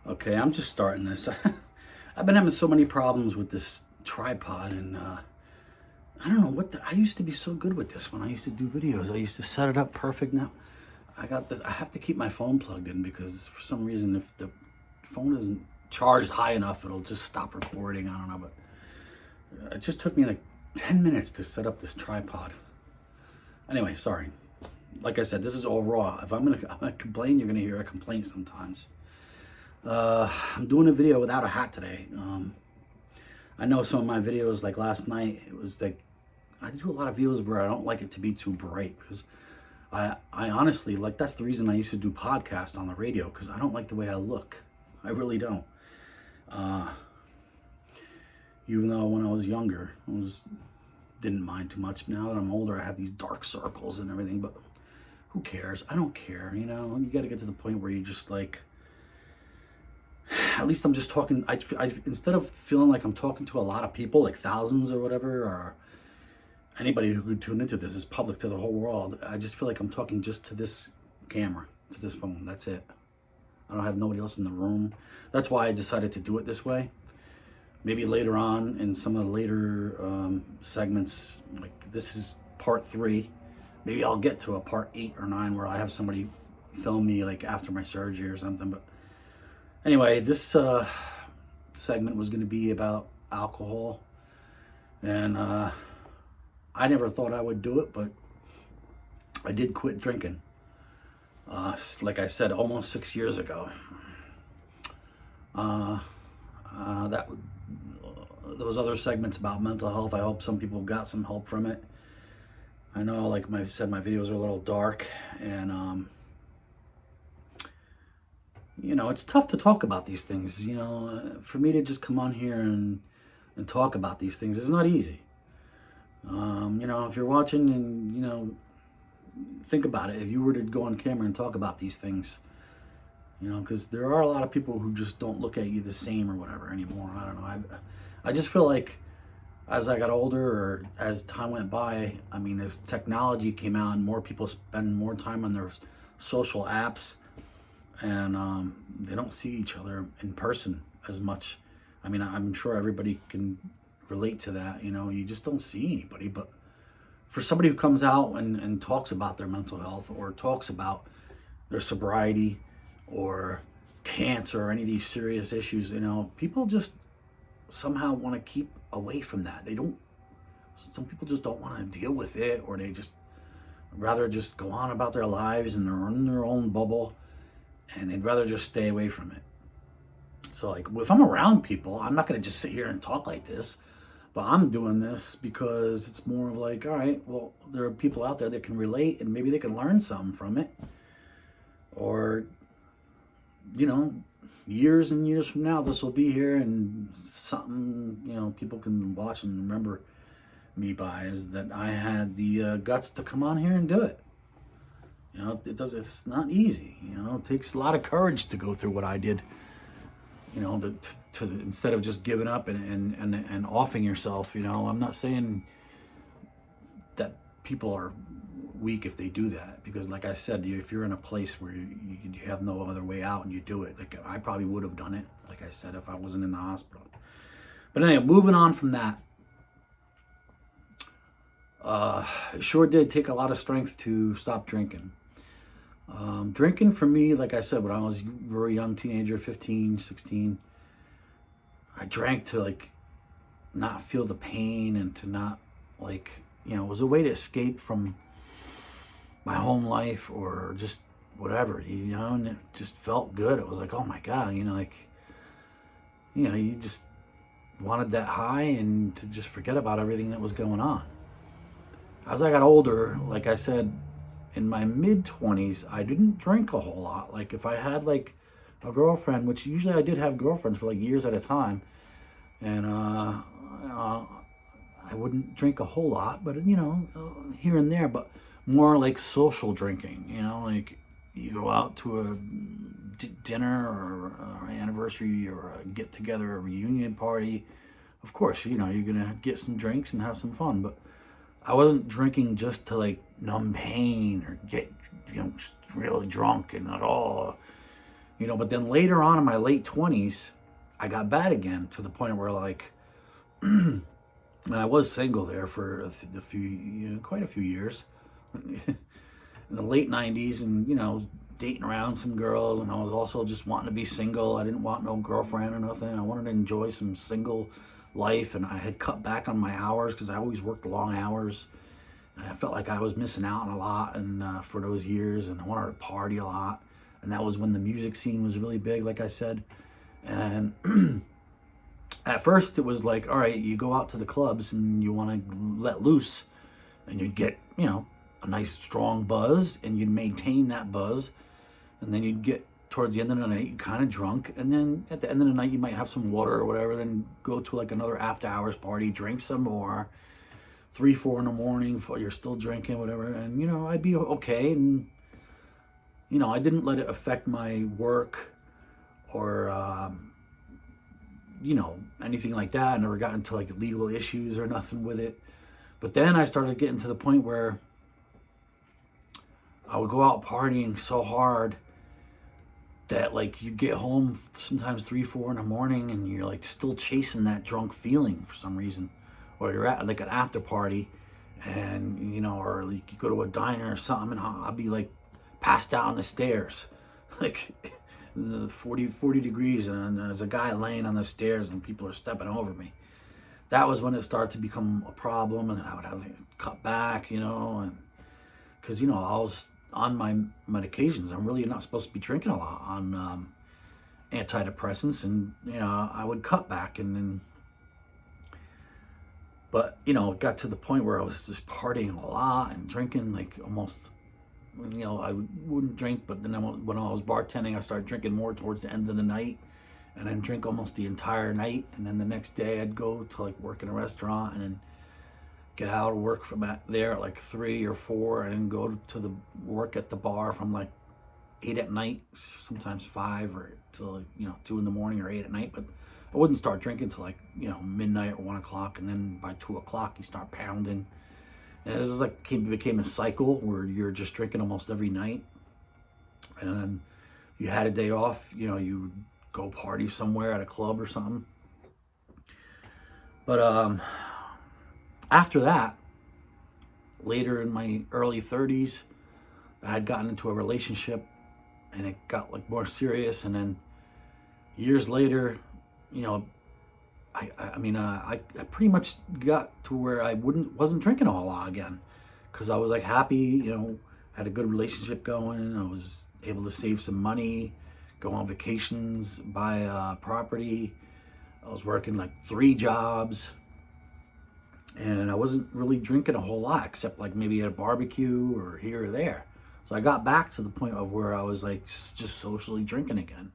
Okay, I'm just starting this. I've been having so many problems with this tripod, and I don't know I used to be so good with this when I used to do videos. I used to set it up perfect. Now I have to keep my phone plugged in because for some reason, if the phone isn't charged high enough, it'll just stop recording. I don't know, but it just took me like 10 minutes to set up this tripod. Anyway, sorry. Like I said, this is all raw. If I'm gonna complain, you're gonna hear a complaint sometimes. I'm doing a video without a hat today. I know some of my videos, like last night, it was like, I do a lot of videos where I don't like it to be too bright because I honestly, like, that's the reason I used to do podcasts on the radio, because I don't like the way I look. I really don't. Even though when I was younger, didn't mind too much. Now that I'm older, I have these dark circles and everything, but who cares? I don't care, you know? You got to get to the point where you just like, at least I'm just talking, I instead of feeling like I'm talking to a lot of people, like thousands or whatever, or anybody who could tune into this is public to the whole world, I just feel like I'm talking just to this camera, to this phone. That's it. I don't have nobody else in the room. That's why I decided to do it this way. Maybe later on in some of the later segments, like this is part 3. Maybe I'll get to a part 8 or 9 where I have somebody film me like after my surgery or something. But anyway, this segment was going to be about alcohol, and I never thought I would do it, but I did quit drinking. Like I said, almost 6 years ago. Those other segments about mental health, I hope some people got some help from it. I know, like I said, my videos are a little dark, and you know, it's tough to talk about these things. You know, for me to just come on here and talk about these things is not easy. You know, if you're watching and, you know, think about it. If you were to go on camera and talk about these things, you know, because there are a lot of people who just don't look at you the same or whatever anymore. I don't know. I just feel like as I got older, or as time went by, I mean, as technology came out and more people spend more time on their social apps, and they don't see each other in person as much. I mean, I'm sure everybody can relate to that. You know, you just don't see anybody. But for somebody who comes out and talks about their mental health, or talks about their sobriety or cancer or any of these serious issues, you know, people just somehow want to keep away from that. Some people just don't want to deal with it, or they just rather just go on about their lives and they're in their own bubble, and they'd rather just stay away from it. So like, if I'm around people, I'm not going to just sit here and talk like this, but I'm doing this because it's more of like, all right, well, there are people out there that can relate and maybe they can learn something from it. Or, you know, years and years from now, this will be here, and something, you know, people can watch and remember me by is that I had the guts to come on here and do it. You know, it's not easy. You know, it takes a lot of courage to go through what I did. You know, to instead of just giving up and offing yourself. You know, I'm not saying that people are weak if they do that, because like I said, if you're in a place where you have no other way out and you do it, like I probably would have done it, like I said, if I wasn't in the hospital. But anyway, moving on from that, it sure did take a lot of strength to stop drinking. Drinking for me, like I said, when I was a very young teenager, 15, 16, I drank to like not feel the pain, and to not, like, you know, it was a way to escape from my home life or just whatever, you know, and it just felt good. It was like, oh my God, you know, like, you know, you just wanted that high and to just forget about everything that was going on. As I got older, like I said, in my mid-20s, I didn't drink a whole lot. Like if I had like a girlfriend, which usually I did have girlfriends for like years at a time, and I wouldn't drink a whole lot, but you know, here and there, but more like social drinking. You know, like you go out to a dinner or an anniversary or a get-together, a reunion party. Of course, you know, you're gonna get some drinks and have some fun, but I wasn't drinking just to like numb pain or get, you know, just really drunk and at all. But then later on in my late 20s, I got bad again to the point where like, and I was single there for a few, quite a few years, in the late 90s, and dating around some girls, and I was also just wanting to be single. I didn't want no girlfriend or nothing. I wanted to enjoy some single life, and I had cut back on my hours because I always worked long hours. And I felt like I was missing out on a lot, and for those years, and I wanted to party a lot. And that was when the music scene was really big, like I said. And at first, it was like, all right, you go out to the clubs and you want to let loose, and you'd get, a nice strong buzz, and you'd maintain that buzz. And then you'd get towards the end of the night, you're kind of drunk. And then at the end of the night, you might have some water or whatever, then go to like another after hours party, drink some more. 3, 4 in the morning, you're still drinking, whatever. And, I'd be okay. And, I didn't let it affect my work or, anything like that. I never got into like legal issues or nothing with it. But then I started getting to the point where I would go out partying so hard that like you get home sometimes 3, 4 in the morning, and you're like still chasing that drunk feeling for some reason. Or you're at like an after party, and or like you go to a diner or something, and I'll be like passed out on the stairs, like 40 degrees, and there's a guy laying on the stairs, and people are stepping over me. That was when it started to become a problem, and I would have to cut back, and because I was on my medications. I'm really not supposed to be drinking a lot on antidepressants, and I would cut back, and then. But, it got to the point where I was just partying a lot and drinking like almost, I wouldn't drink, but then when I was bartending, I started drinking more towards the end of the night, and then drink almost the entire night. And then the next day I'd go to like work in a restaurant, and then get out of work from there at like 3 or 4, and then go to the work at the bar from like 8 at night, sometimes 5 or till 2 in the morning or 8 at night. But I wouldn't start drinking till like, midnight or 1 o'clock. And then by 2 o'clock, you start pounding. And it was like, became a cycle where you're just drinking almost every night. And then you had a day off, you would go party somewhere at a club or something. But after that, later in my early 30s, I had gotten into a relationship, and it got like more serious. And then years later, I pretty much got to where I wasn't drinking a whole lot again, because I was like happy, had a good relationship going. I was able to save some money, go on vacations, buy a property. I was working like 3 jobs, and I wasn't really drinking a whole lot, except like maybe at a barbecue or here or there. So I got back to the point of where I was like just socially drinking again.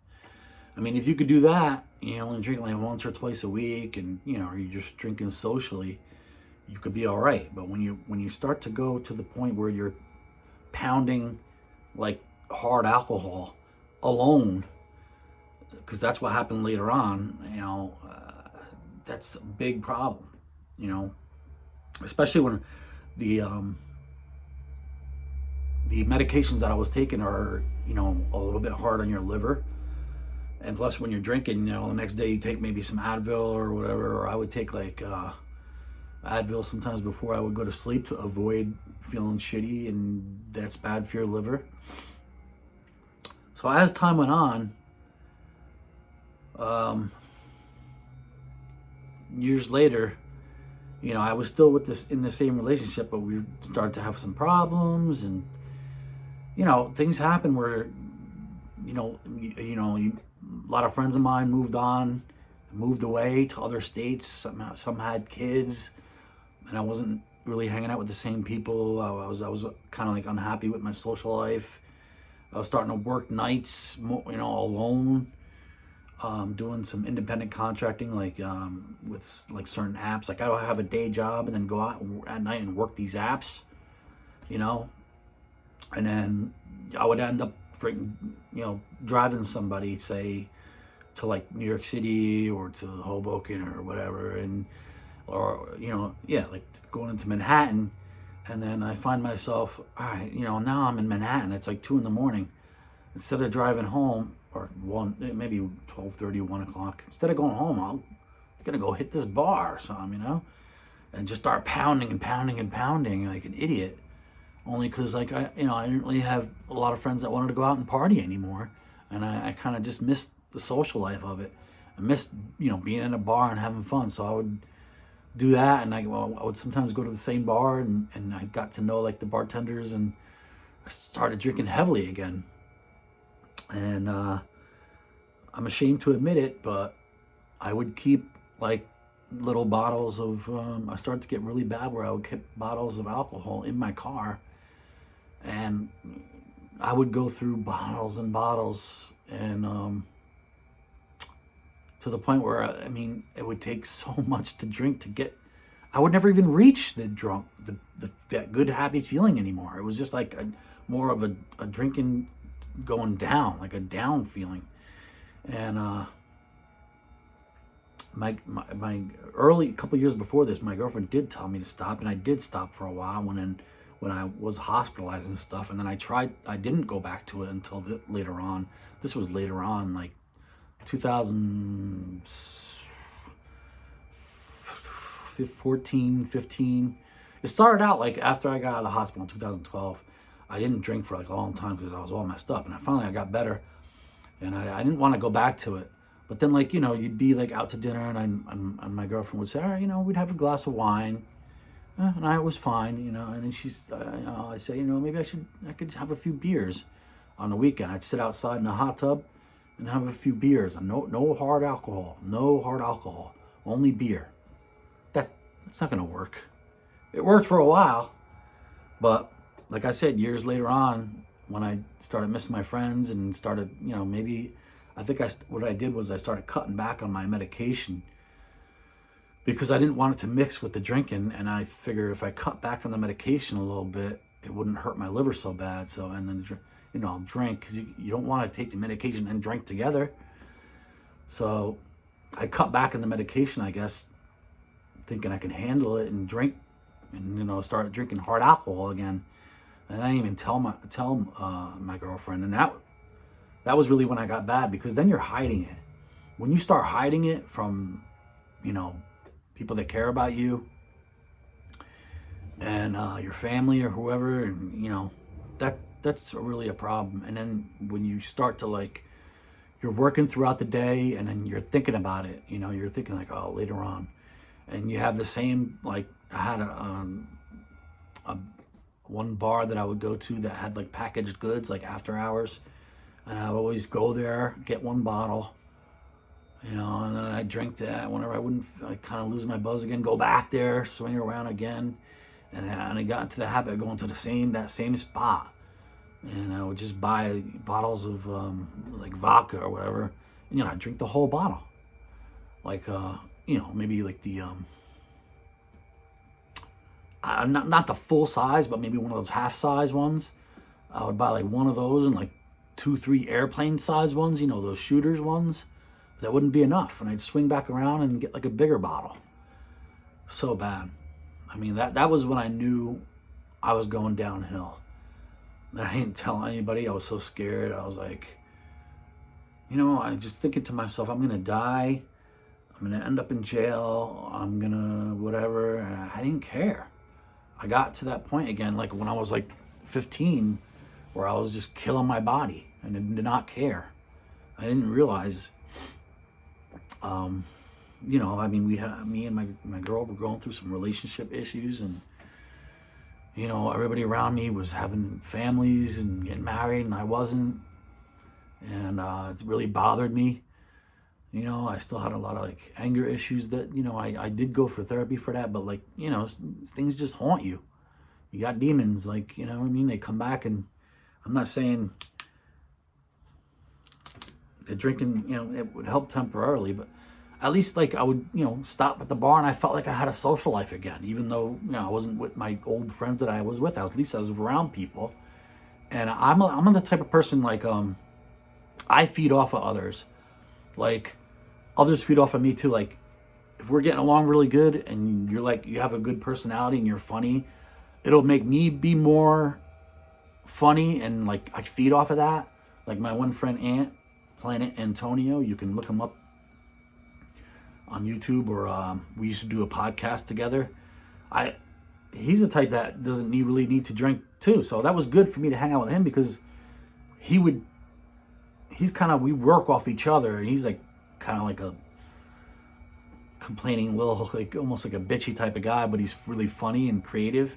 I mean, if you could do that, only drink like once or twice a week, and you're just drinking socially, you could be all right. But when you start to go to the point where you're pounding like hard alcohol alone, because that's what happened later on, that's a big problem, especially when the medications that I was taking are, a little bit hard on your liver. And plus, when you're drinking, the next day you take maybe some Advil or whatever, or I would take like Advil sometimes before I would go to sleep to avoid feeling shitty, and that's bad for your liver. So as time went on, years later, I was still in the same relationship, but we started to have some problems, and things happen where a lot of friends of mine moved away to other states. Some had kids, and I wasn't really hanging out with the same people. I was kind of like unhappy with my social life. I was starting to work nights, alone, doing some independent contracting, like with like certain apps. Like I would have a day job and then go out at night and work these apps, and then I would end up driving somebody, say, to like New York City or to Hoboken or whatever, like going into Manhattan. And then I find myself, all right, now I'm in Manhattan. It's like 2 in the morning. Instead of driving home, or 1, maybe 12:30, 1 o'clock. Instead of going home, I'm gonna go hit this bar or something, and just start pounding and pounding and pounding like an idiot. Only because like I didn't really have a lot of friends that wanted to go out and party anymore, and I kind of just missed the social life of it. I missed being in a bar and having fun. So I would do that, and I would sometimes go to the same bar, and I got to know like the bartenders, and I started drinking heavily again. And I'm ashamed to admit it, but I would keep like little bottles of. I started to get really bad where I would keep bottles of alcohol in my car, and I would go through bottles and bottles, and to the point where it would take so much to drink to get. I would never even reach the drunk, that good happy feeling anymore. It was just like more of a drinking going down, like a down feeling. And my early couple years before this, my girlfriend did tell me to stop, and I did stop for a while when I was hospitalized and stuff. And then I didn't go back to it until later on. This was later on, like 2014, 15. It started out like after I got out of the hospital in 2012. I didn't drink for like a long time because I was all messed up, and I got better, and I didn't want to go back to it. But then like you'd be like out to dinner, and my girlfriend would say, all right, we'd have a glass of wine, and I was fine, and then I say, maybe I could have a few beers on the weekend. I'd sit outside in a hot tub and have a few beers, and no hard alcohol, only beer. That's not gonna work. It worked for a while, but like I said, years later on, when I started missing my friends and started, maybe what I did was I started cutting back on my medication because I didn't want it to mix with the drinking, and I figured if I cut back on the medication a little bit, it wouldn't hurt my liver so bad. So, and then I'll drink because you don't want to take the medication and drink together. So I cut back on the medication, I guess, thinking I can handle it and drink, and start drinking hard alcohol again. And I didn't even tell my girlfriend, and that was really when I got bad, because then you're hiding it. When you start hiding it from people that care about you and your family or whoever, and that's really a problem. And then when you start to like, you're working throughout the day, and then you're thinking about it, you're thinking like, oh, later on, and you have the same, like I had a one bar that I would go to that had like packaged goods, like after hours, and I would always go there, get one bottle, and then I drink that. Whenever I kind of lose my buzz again, go back there, swing around again, and I got into the habit of going to that same spot, and I would just buy bottles of like vodka or whatever, and I drink the whole bottle, like maybe like the not the full size, but maybe one of those half size ones. I would buy like one of those, and like 2-3 airplane size ones, those shooters ones. That wouldn't be enough, and I'd swing back around and get like a bigger bottle. So bad. That was when I knew I was going downhill. I didn't tell anybody. I was so scared. I was like, I just thinking to myself, I'm gonna die. I'm gonna end up in jail. I'm gonna whatever. And I didn't care. I got to that point again, like when I was like 15, where I was just killing my body and did not care. I didn't realize, me and my girl were going through some relationship issues, and, everybody around me was having families and getting married, and I wasn't. And it really bothered me. I still had a lot of like anger issues that, I did go for therapy for that, but like, things just haunt you. You got demons, like, they come back, and I'm not saying that drinking, it would help temporarily, but at least like I would, stop at the bar, and I felt like I had a social life again, even though, I wasn't with my old friends that I was with. At least I was around people. And I'm the type of person, like, I feed off of others. Like, others feed off of me too. Like, if we're getting along really good, and you're like, you have a good personality and you're funny, it'll make me be more funny, and like I feed off of that. Like my one friend Aunt, Planet Antonio. You can look him up on YouTube, or we used to do a podcast together. He's the type that doesn't really need to drink too, so that was good for me to hang out with him, because we work off each other, and he's like kind of like a complaining little, like almost like a bitchy type of guy, but he's really funny and creative.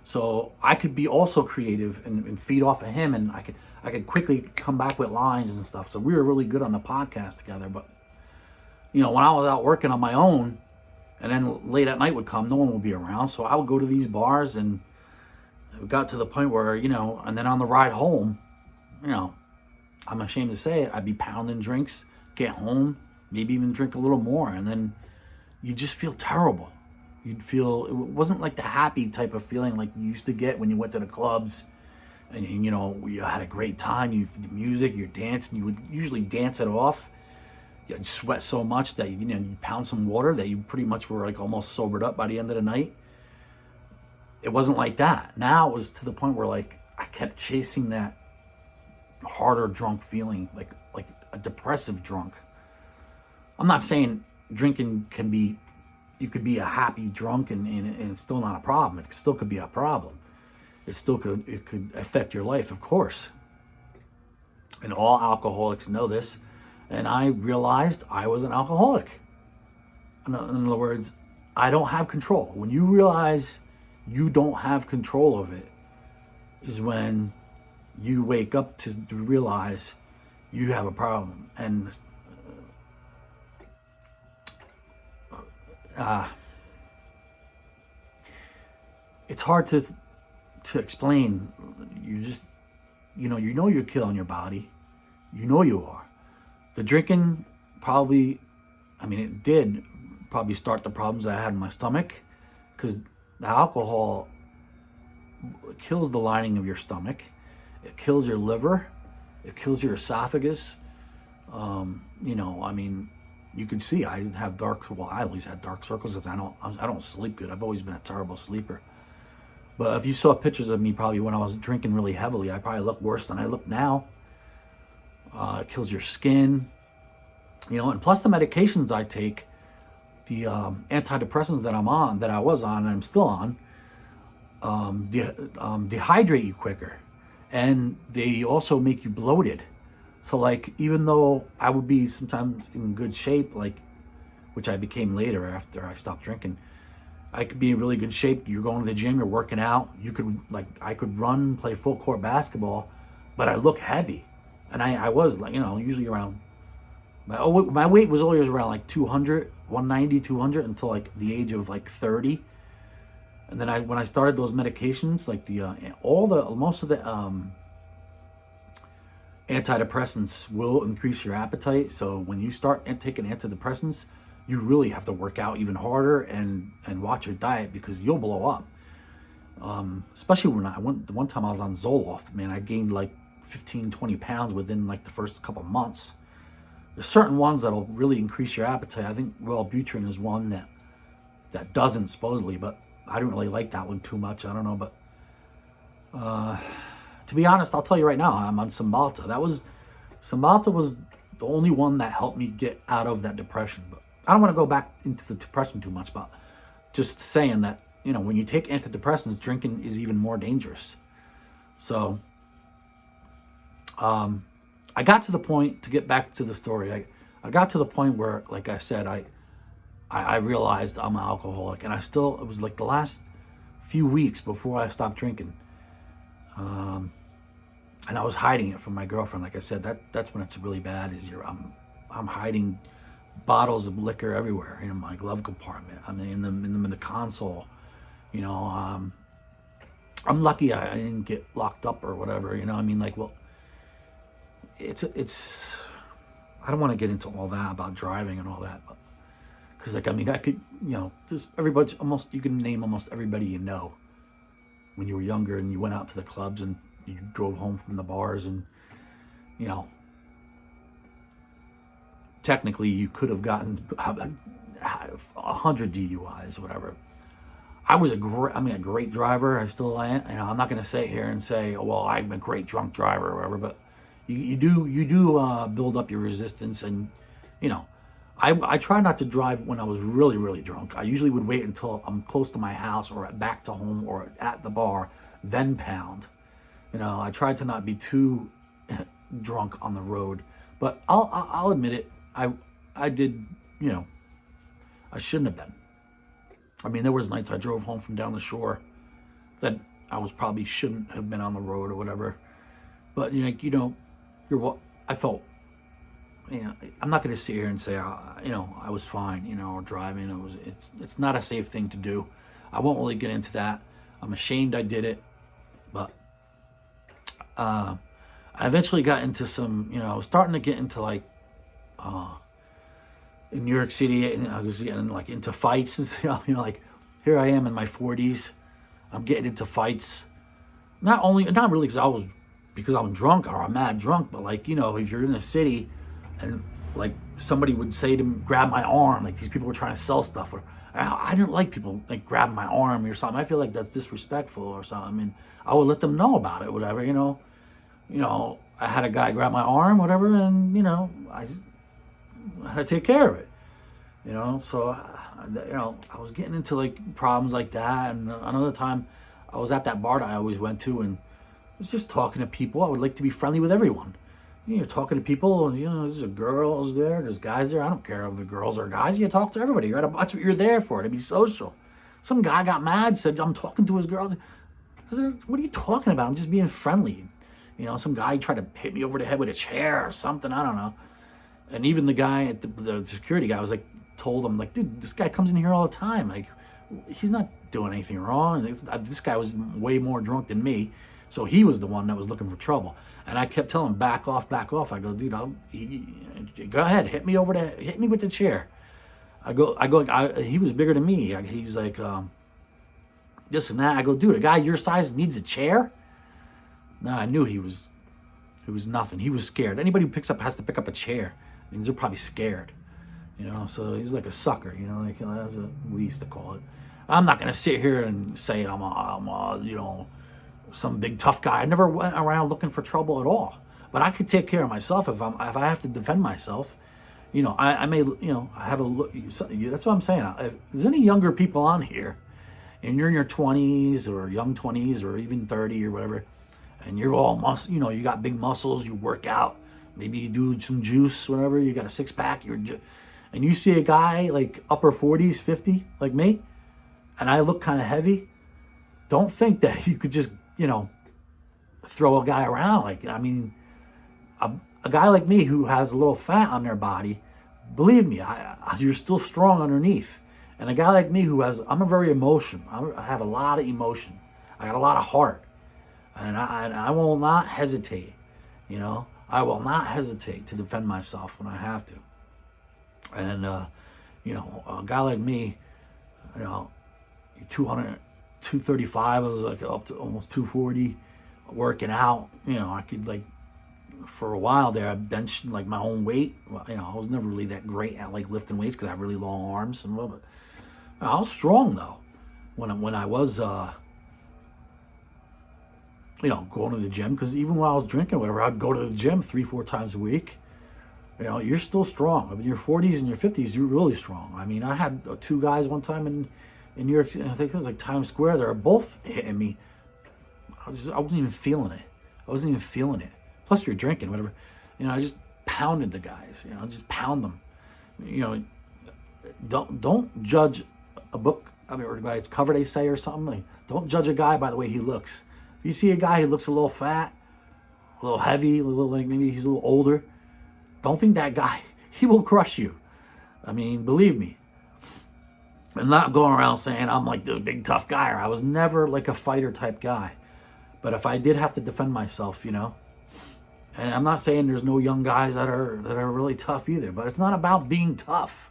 So I could be also creative and feed off of him, and I could quickly come back with lines and stuff. So we were really good on the podcast together. But when I was out working on my own, and then late at night would come, no one would be around, so I would go to these bars, and it got to the point where and then on the ride home, I'm ashamed to say it, I'd be pounding drinks, get home, maybe even drink a little more, and then you just feel terrible. You'd feel, it wasn't like the happy type of feeling like you used to get when you went to the clubs and you had a great time, the music, you're dancing, you would usually dance it off. You'd sweat so much that you pound some water that you pretty much were like almost sobered up by the end of the night. It wasn't like that. Now it was to the point where like I kept chasing that harder drunk feeling, like a depressive drunk. I'm not saying drinking you could be a happy drunk and it's still not a problem. It still could be a problem. It could affect your life, of course. And all alcoholics know this. And I realized I was an alcoholic. In other words, I don't have control. When you realize you don't have control of it, is when you wake up to realize you have a problem. And it's hard to explain. You just, you're killing your body. You are. The drinking it did probably start the problems I had in my stomach, because the alcohol kills the lining of your stomach. It kills your liver. It kills your esophagus. You can see I always had dark circles because I don't sleep good. I've always been a terrible sleeper. But if you saw pictures of me probably when I was drinking really heavily, I probably look worse than I look now. It kills your skin, and plus the medications I take, the antidepressants that I was on, and I'm still on, dehydrate you quicker, and they also make you bloated. So like, even though I would be sometimes in good shape, like, which I became later after I stopped drinking, I could be in really good shape. You're going to the gym, you're working out. I could run, play full court basketball, but I look heavy. And I was like, usually around, my weight was always around like 200, 190, 200 until like the age of like 30. And then when I started those medications, like most of the antidepressants will increase your appetite. So when you start taking antidepressants, you really have to work out even harder and watch your diet, because you'll blow up. Especially when the one time I was on Zoloft, man, I gained like 15, 20 pounds within like the first couple months. There's certain ones that'll really increase your appetite. I think Wellbutrin is one that doesn't, supposedly, but I don't really like that one too much. I don't know, but to be honest, I'll tell you right now, I'm on Cymbalta. Cymbalta was the only one that helped me get out of that depression. But I don't want to go back into the depression too much, but just saying that, when you take antidepressants, drinking is even more dangerous. So I got to the point, to get back to the story, I got to the point where, like I said, I realized I'm an alcoholic, and it was like the last few weeks before I stopped drinking. And I was hiding it from my girlfriend. Like I said, that's when it's really bad, I'm hiding bottles of liquor everywhere, in my glove compartment. I mean, in the console, I'm lucky I didn't get locked up or whatever, it's I don't want to get into all that about driving and all that, because I could, there's everybody, you can name almost everybody when you were younger and you went out to the clubs and you drove home from the bars, and technically you could have gotten 100 DUIs, whatever. I was a great driver. I still am. I'm not going to sit here and say, well, I'm a great drunk driver or whatever, but you do build up your resistance, and you know, I try not to drive when I was really really drunk. I usually would wait until I'm close to my house or back to home or at the bar, then pound. I tried to not be too drunk on the road, but I'll admit it. I did. You know, I shouldn't have been. I mean, there was nights I drove home from down the shore that I was probably shouldn't have been on the road or whatever. But you're what I felt. I'm not going to sit here and say I was fine. Or driving. It's not a safe thing to do. I won't really get into that. I'm ashamed I did it, but I eventually got into some. I was starting to get into like in New York City, and I was getting like into fights and stuff. Like here I am in my 40s. I'm getting into fights. Not really because I'm drunk or I'm mad drunk, but like, if you're in the city and like somebody would say to me, grab my arm, like these people were trying to sell stuff, or I didn't like people like grabbing my arm or something. I feel like that's disrespectful or something. And I would let them know about it, whatever, I had a guy grab my arm, whatever, and I had to take care of it. So I was getting into like problems like that. And another time I was at that bar that I always went to, and I was just talking to people. I would like to be friendly with everyone. You're talking to people, and there's girls there, there's guys there. I don't care if the girls or guys. You talk to everybody. That's what you're there for, to be social. Some guy got mad, said I'm talking to his girls. I said, what are you talking about? I'm just being friendly. Some guy tried to hit me over the head with a chair or something. I don't know. And even the guy at the security guy was like, told him like, dude, this guy comes in here all the time. Like, he's not doing anything wrong. This guy was way more drunk than me, so he was the one that was looking for trouble. And I kept telling him, back off, back off. I go, dude, go ahead, hit me with the chair. He was bigger than me. He's like, this and that. I go, dude, a guy your size needs a chair? No, I knew he was nothing. He was scared. Anybody who has to pick up a chair means they're probably scared. So he's like a sucker, like that's what we used to call it. I'm not gonna sit here and say I'm some big tough guy. I never went around looking for trouble at all. But I could take care of myself if I have to defend myself. I may I have a look. That's what I'm saying. If there's any younger people on here, and you're in your 20s or young 20s or even 30 or whatever, and you're all you got big muscles, you work out, maybe you do some juice, whatever, you got a six pack, and you see a guy like upper 40s, 50, like me, and I look kind of heavy, don't think that you could just, throw a guy around. Like, I mean, a guy like me who has a little fat on their body, believe me, you're still strong underneath. And a guy like me I'm a very emotional. I have a lot of emotion. I got a lot of heart. And I will not hesitate, I will not hesitate to defend myself when I have to. And, a guy like me, 235, I was like up to almost 240, working out. I could like, for a while there, I benched like my own weight. I was never really that great at like lifting weights because I have really long arms. But I was strong though. When I was, going to the gym, because even when I was drinking, whatever, I'd go to the gym 3-4 times a week. You're still strong. I mean, your 40s and your 50s, you're really strong. I mean, I had two guys one time in New York City, I think it was like Times Square. They were both hitting me. I wasn't even feeling it. Plus, you're drinking, whatever. I just pounded the guys. Just pound them. Don't judge a book, or by its cover, they say, or something. Like, don't judge a guy by the way he looks. If you see a guy who looks a little fat, a little heavy, a little like maybe he's a little older, don't think that guy, he will crush you. I mean, believe me. I'm not going around saying I'm like this big tough guy, or I was never like a fighter type guy. But if I did have to defend myself, and I'm not saying there's no young guys that are really tough either, but it's not about being tough.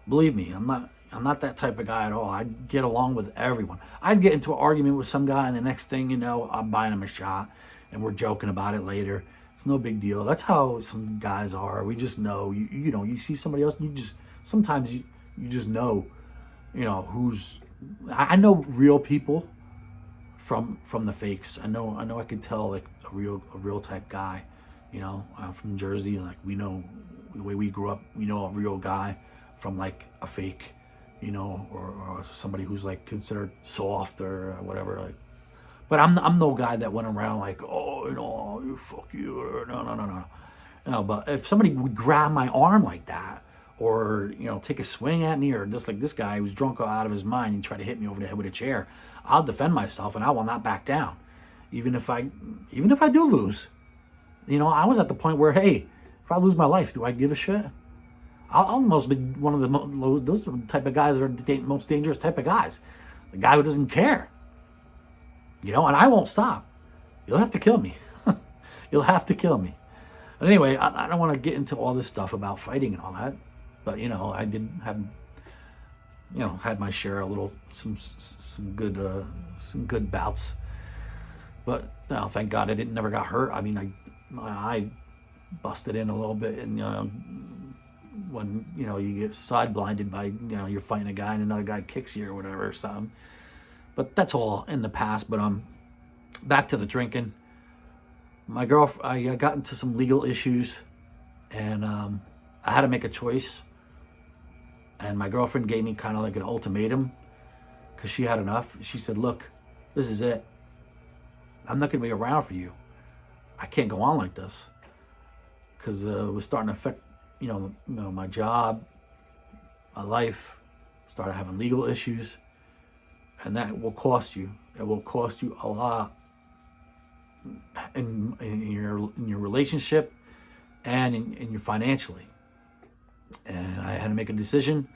Believe me, I'm not that type of guy at all. I'd get along with everyone. I'd get into an argument with some guy, and the next thing I'm buying him a shot, and we're joking about it later. It's no big deal. That's how some guys are. We just know. You see somebody else, and sometimes you just know, who's. I know real people from the fakes. I know I could tell like a real type guy, You know, I'm from Jersey. Like, we know the way we grew up. We know a real guy from like a fake, you know, or somebody who's like considered soft or whatever. Like, but I'm no guy that went around like, oh, you know, you fuck you. Or, no, no, no, no. No, but if somebody would grab my arm like that, or you know, take a swing at me, or just like this guy who's drunk out of his mind and try to hit me over the head with a chair, I'll defend myself and I will not back down, even if I do lose. You know, I was at the point where, hey, if I lose my life, do I give a shit? I'll almost be one of those type of guys that are the most dangerous type of guys, the guy who doesn't care. You know, and I won't stop. You'll have to kill me. You'll have to kill me. But anyway, I don't want to get into all this stuff about fighting and all that. But, you know, I did have, you know, had my share some good bouts. But, no, thank God I never got hurt. I mean, my eye busted in a little bit. And, you know, when, you know, you get side blinded by, you know, you're fighting a guy and another guy kicks you or whatever or something. But that's all in the past. But back to the drinking. My girlfriend, I got into some legal issues, and I had to make a choice. And my girlfriend gave me kind of like an ultimatum because she had enough. She said, look, this is it. I'm not going to be around for you. I can't go on like this because it was starting to affect, you know, my job, my life. Started having legal issues, and that will cost you. It will cost you a lot in your relationship and in your financially. And I had to make a decision.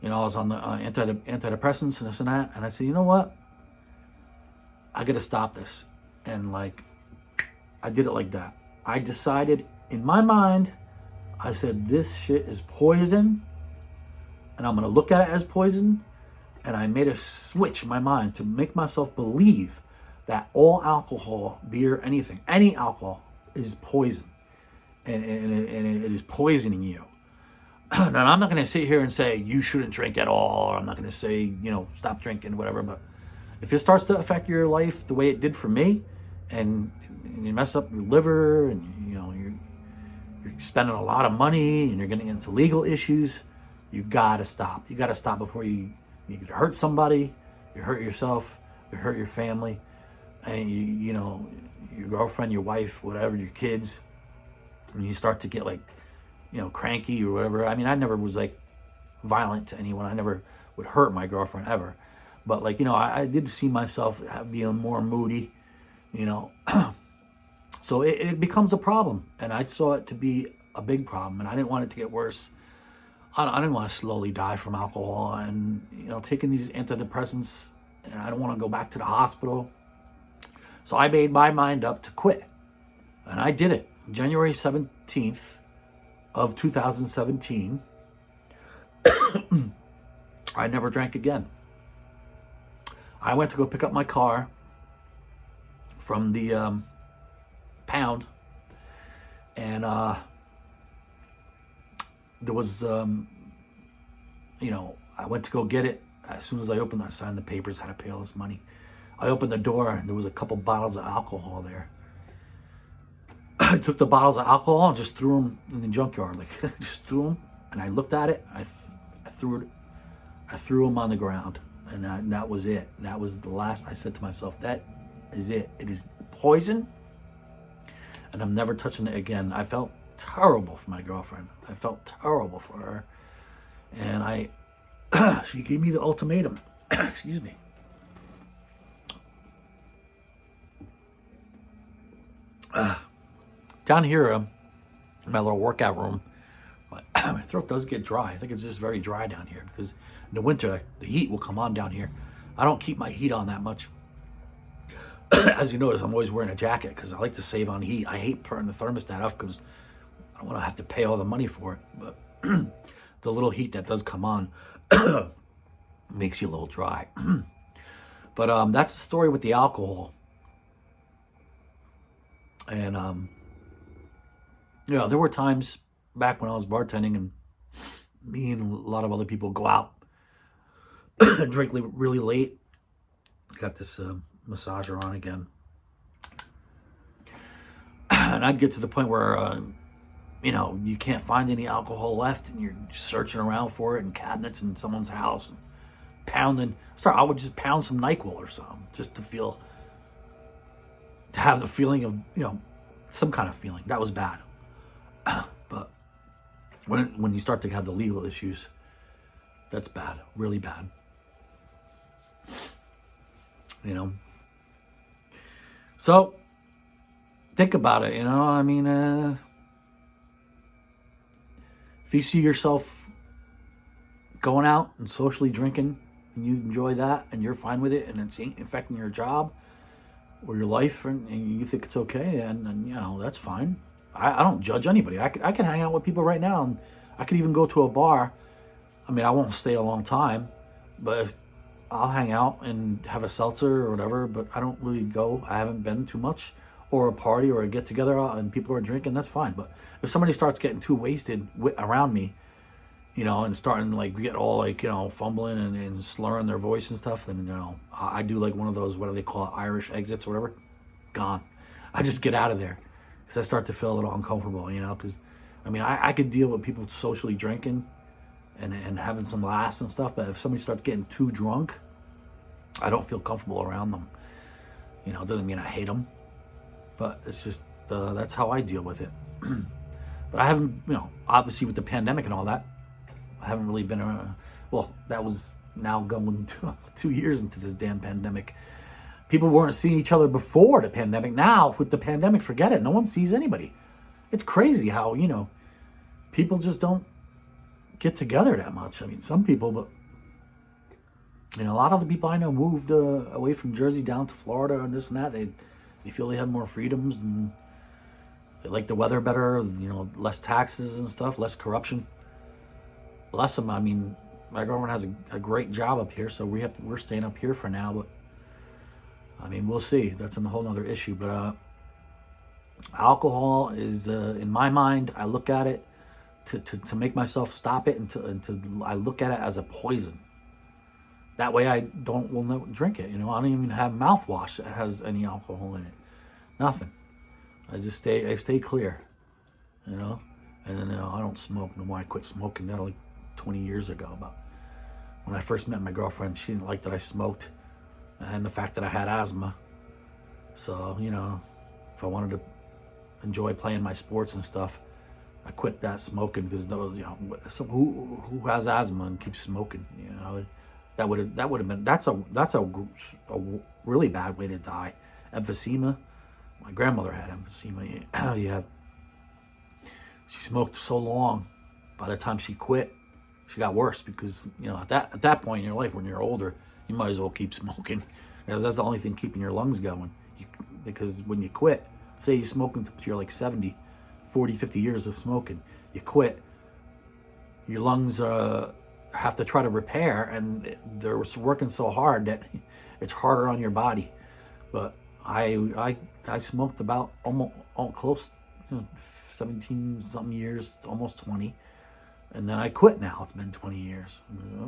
You know, I was on the antidepressants and this and that, and I said, you know what? I got to stop this. And like, I did it like that. I decided in my mind, I said, this shit is poison, and I'm going to look at it as poison. And I made a switch in my mind to make myself believe that all alcohol, beer, anything, any alcohol is poison. And it is poisoning you. Now, I'm not going to sit here and say you shouldn't drink at all, or I'm not going to say, you know, stop drinking, whatever. But if it starts to affect your life the way it did for me, and you mess up your liver, and you know you're spending a lot of money, and you're getting into legal issues, you gotta stop. You gotta stop before you could hurt somebody, you hurt yourself, you hurt your family, and you know your girlfriend, your wife, whatever, your kids. When you start to get like, you know, cranky or whatever. I mean, I never was like violent to anyone. I never would hurt my girlfriend ever. But like, you know, I did see myself being more moody, you know. So it becomes a problem. And I saw it to be a big problem. And I didn't want it to get worse. I didn't want to slowly die from alcohol and, you know, taking these antidepressants. And I don't want to go back to the hospital. So I made my mind up to quit. And I did it. January 17th of 2017. I never drank again. I went to go pick up my car from the pound, and there was, you know, I went to go get it. As soon as I opened, I signed the papers, had to pay all this money. I opened the door, and there was a couple bottles of alcohol there. I took the bottles of alcohol and just threw them in the junkyard, like just threw them. And I looked at it. I threw them on the ground, and that was it. That was the last. I said to myself, that is it. It is poison, and I'm never touching it again. I felt terrible for my girlfriend. I felt terrible for her, and she gave me the ultimatum. Excuse me. Down here, in my little workout room, my throat does get dry. I think it's just very dry down here because in the winter, the heat will come on down here. I don't keep my heat on that much. As you notice, I'm always wearing a jacket because I like to save on heat. I hate turning the thermostat off because I don't want to have to pay all the money for it. But the little heat that does come on makes you a little dry. But that's the story with the alcohol. And you know, there were times back when I was bartending, and me and a lot of other people go out and drink really late. Got this massager on again. And I'd get to the point where, you can't find any alcohol left, and you're searching around for it in cabinets in someone's house, and pounding. I would just pound some NyQuil or something, just to have the feeling of, some kind of feeling. That was bad. But when you start to have the legal issues, that's bad, really bad. So think about it. If you see yourself going out and socially drinking, and you enjoy that, and you're fine with it, and it's affecting your job or your life, and you think it's okay, and that's fine. I don't judge anybody. I can hang out with people right now, and I could even go to a bar. I mean, I won't stay a long time, but I'll hang out and have a seltzer or whatever, but I don't really go. I haven't been too much, or a party or a get together and people are drinking, that's fine. But if somebody starts getting too wasted around me, and starting to get all fumbling and slurring their voice and stuff, then, I do one of those, what do they call it, Irish exits or whatever, gone. I just get out of there because I start to feel a little uncomfortable, because, I could deal with people socially drinking and having some laughs and stuff, but if somebody starts getting too drunk, I don't feel comfortable around them. It doesn't mean I hate them, but it's just, that's how I deal with it. But I haven't, obviously with the pandemic and all that, I haven't really been around. Well, that was now going 2 years into this damn pandemic. People weren't seeing each other before the pandemic. Now, with the pandemic, forget it. No one sees anybody. It's crazy how, people just don't get together that much. Some people, but, a lot of the people I know moved away from Jersey down to Florida and this and that. They feel they have more freedoms, and they like the weather better, less taxes and stuff, less corruption. Bless them. My girlfriend has a great job up here, so we're staying up here for now. But we'll see. That's a whole other issue. But alcohol is, in my mind, I look at it to make myself stop it, and I look at it as a poison. That way, I will never drink it. I don't even have mouthwash that has any alcohol in it. Nothing. I stay clear. And then I don't smoke no more. I quit smoking that 20 years ago. But when I first met my girlfriend, she didn't like that I smoked and the fact that I had asthma. So, if I wanted to enjoy playing my sports and stuff, I quit that smoking, because who has asthma and keeps smoking? That would have been, that's a really bad way to die. Emphysema. My grandmother had emphysema. Yeah. She smoked so long. By the time she quit, she got worse, because at that point in your life, when you're older, you might as well keep smoking, because that's the only thing keeping your lungs going. Because when you quit, say you smoke until you're 70, 40, 50 years of smoking, you quit, your lungs have to try to repair, and they're working so hard that it's harder on your body. But I smoked about almost close 17 something years, almost 20, and then I quit. Now it's been 20 years.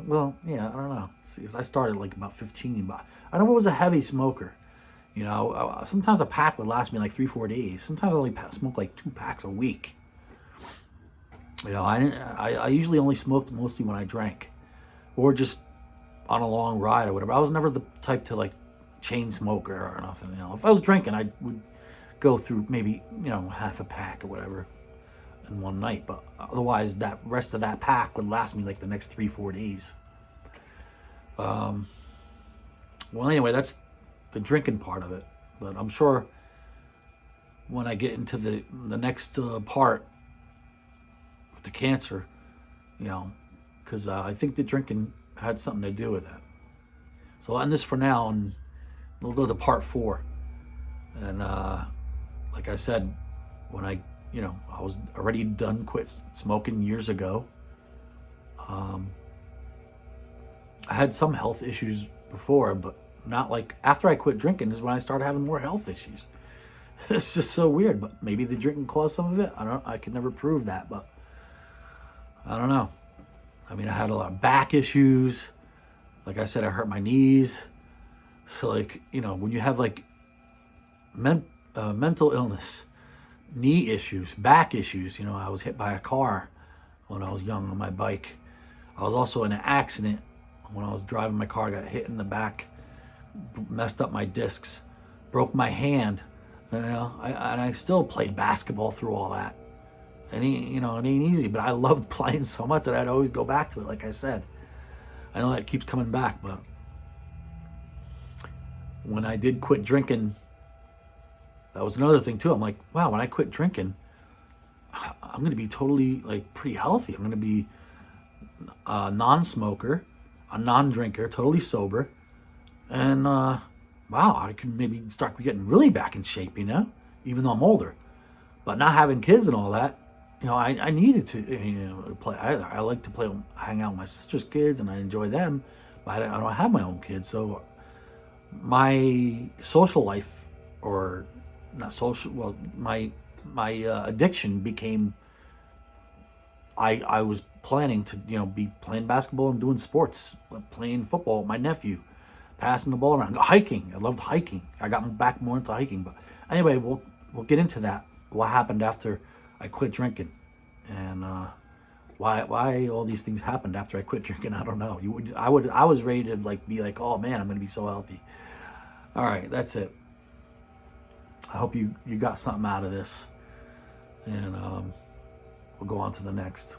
Well, yeah, I don't know. See, I started about 15, but I never was a heavy smoker. Sometimes a pack would last me 3-4 days. Sometimes I only smoke 2 packs a week. I usually only smoked mostly when I drank, or just on a long ride or whatever. I was never the type to chain smoker or nothing. If I was drinking, I would go through maybe half a pack or whatever in one night. But otherwise, that rest of that pack would last me the next 3-4 days. Well, anyway, that's the drinking part of it. But I'm sure when I get into the next part, the cancer, because I think the drinking had something to do with that. So I'll end this for now, and we'll go to part 4. And like I said, when I was already done quit smoking years ago. I had some health issues before, but not after I quit drinking is when I started having more health issues. It's just so weird, but maybe the drinking caused some of it. I could never prove that, but I don't know. I had a lot of back issues. Like I said, I hurt my knees. So when you have mental illness, knee issues, back issues. You know, I was hit by a car when I was young on my bike. I was also in an accident when I was driving my car. I got hit in the back, messed up my discs, broke my hand. You know, and I still played basketball through all that. And you know, it ain't easy, but I loved playing so much that I'd always go back to it. Like I said, I know that keeps coming back, but when I did quit drinking, that was another thing too. I'm like, wow, when I quit drinking, I'm gonna be totally like pretty healthy. I'm gonna be a non-smoker, a non-drinker, totally sober, and wow, I can maybe start getting really back in shape. You know, even though I'm older, but not having kids and all that. You know, I needed to play. I like to play, hang out with my sister's kids, and I enjoy them. But I don't have my own kids, so my social life, or not social, well, my addiction became. I was planning to be playing basketball and doing sports, playing football with my nephew, passing the ball around, hiking. I loved hiking. I got back more into hiking, but anyway, we'll get into that. What happened after I quit drinking, and why all these things happened after I quit drinking? I don't know. I was ready to be like, oh man, I'm gonna be so healthy. All right, that's it. I hope you got something out of this, and we'll go on to the next.